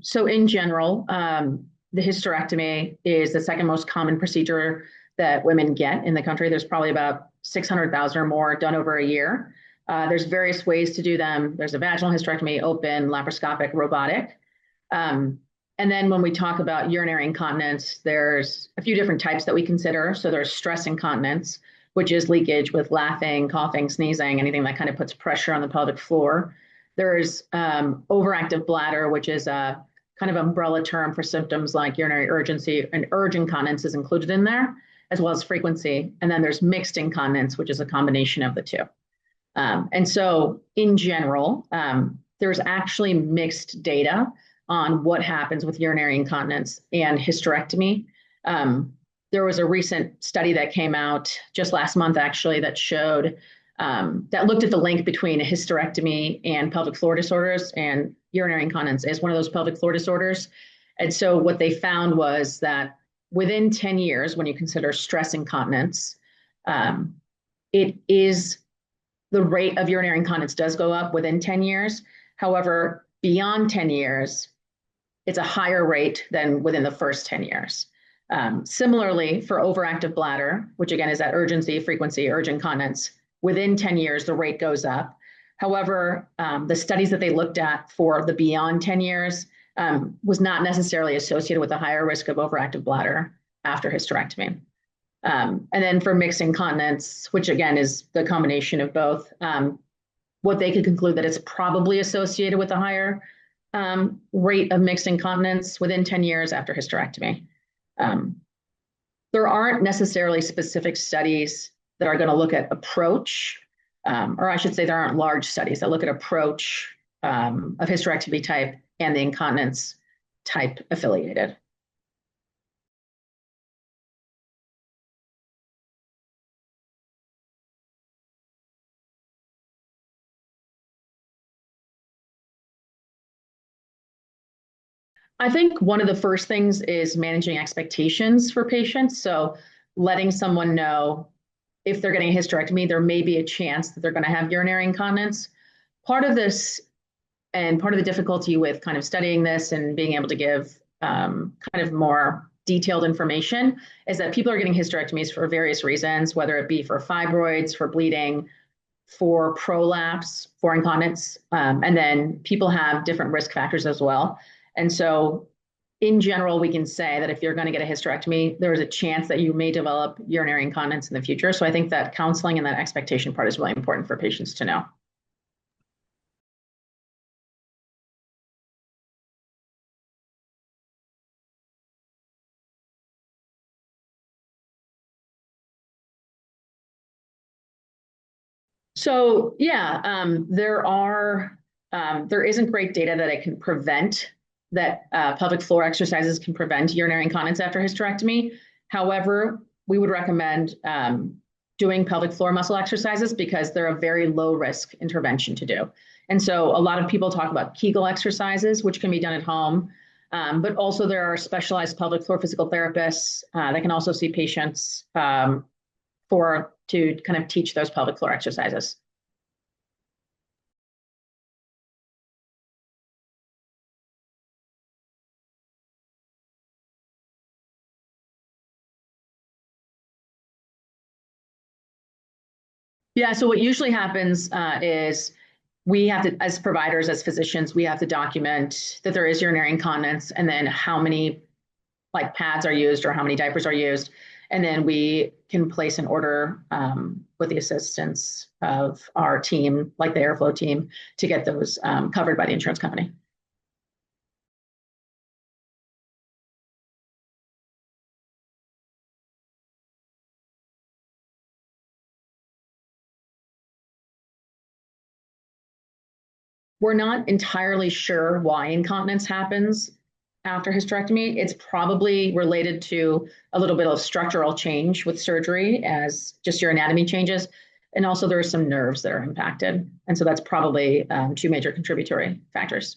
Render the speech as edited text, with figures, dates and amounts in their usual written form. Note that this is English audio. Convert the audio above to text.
So in general, the hysterectomy is the second most common procedure that women get in the country. There's probably about 600,000 or more done over a year. There's various ways to do them. There's a vaginal hysterectomy, open, laparoscopic, robotic. And then when we talk about urinary incontinence, there's a few different types that we consider. So there's stress incontinence, which is leakage with laughing, coughing, sneezing, anything that kind of puts pressure on the pelvic floor. There's overactive bladder, which is a kind of umbrella term for symptoms like urinary urgency, and urge incontinence is included in there, as well as frequency. And then there's mixed incontinence, which is a combination of the two. And so in general, there's actually mixed data on what happens with urinary incontinence and hysterectomy. There was a recent study that came out just last month, actually, that showed that looked at the link between a hysterectomy and pelvic floor disorders, and urinary incontinence is one of those pelvic floor disorders. And so what they found was that within 10 years, when you consider stress incontinence, it is the rate of urinary incontinence does go up within 10 years. However, beyond 10 years, it's a higher rate than within the first 10 years. Similarly, for overactive bladder, which again is that urgency, frequency, urge incontinence, within 10 years, the rate goes up. However, the studies that they looked at for the beyond 10 years was not necessarily associated with a higher risk of overactive bladder after hysterectomy. And then for mixed incontinence, which again is the combination of both, what they could conclude that it's probably associated with a higher rate of mixed incontinence within 10 years after hysterectomy. There aren't necessarily specific studies that are going to look at approach, or I should say there aren't large studies that look at approach of hysterectomy type and the incontinence type affiliated. I think one of the first things is managing expectations for patients. So letting someone know if they're getting a hysterectomy, there may be a chance that they're going to have urinary incontinence. Part of this and part of the difficulty with kind of studying this and being able to give kind of more detailed information is that people are getting hysterectomies for various reasons, whether it be for fibroids, for bleeding, for prolapse, for incontinence, and then people have different risk factors as well. And so in general, we can say that if you're going to get a hysterectomy, there is a chance that you may develop urinary incontinence in the future. So I think that counseling and that expectation part is really important for patients to know. So yeah, there isn't great data that it can prevent that pelvic floor exercises can prevent urinary incontinence after hysterectomy. However, we would recommend doing pelvic floor muscle exercises because they're a very low risk intervention to do. And so a lot of people talk about Kegel exercises, which can be done at home. But also there are specialized pelvic floor physical therapists that can also see patients to kind of teach those pelvic floor exercises. Yeah, so what usually happens is we have to, as providers, as physicians, we have to document that there is urinary incontinence and then how many like pads are used or how many diapers are used. And then we can place an order with the assistance of our team, like the airflow team, to get those covered by the insurance company. We're not entirely sure why incontinence happens after hysterectomy. It's probably related to a little bit of structural change with surgery as just your anatomy changes. And also there are some nerves that are impacted. And so that's probably two major contributory factors.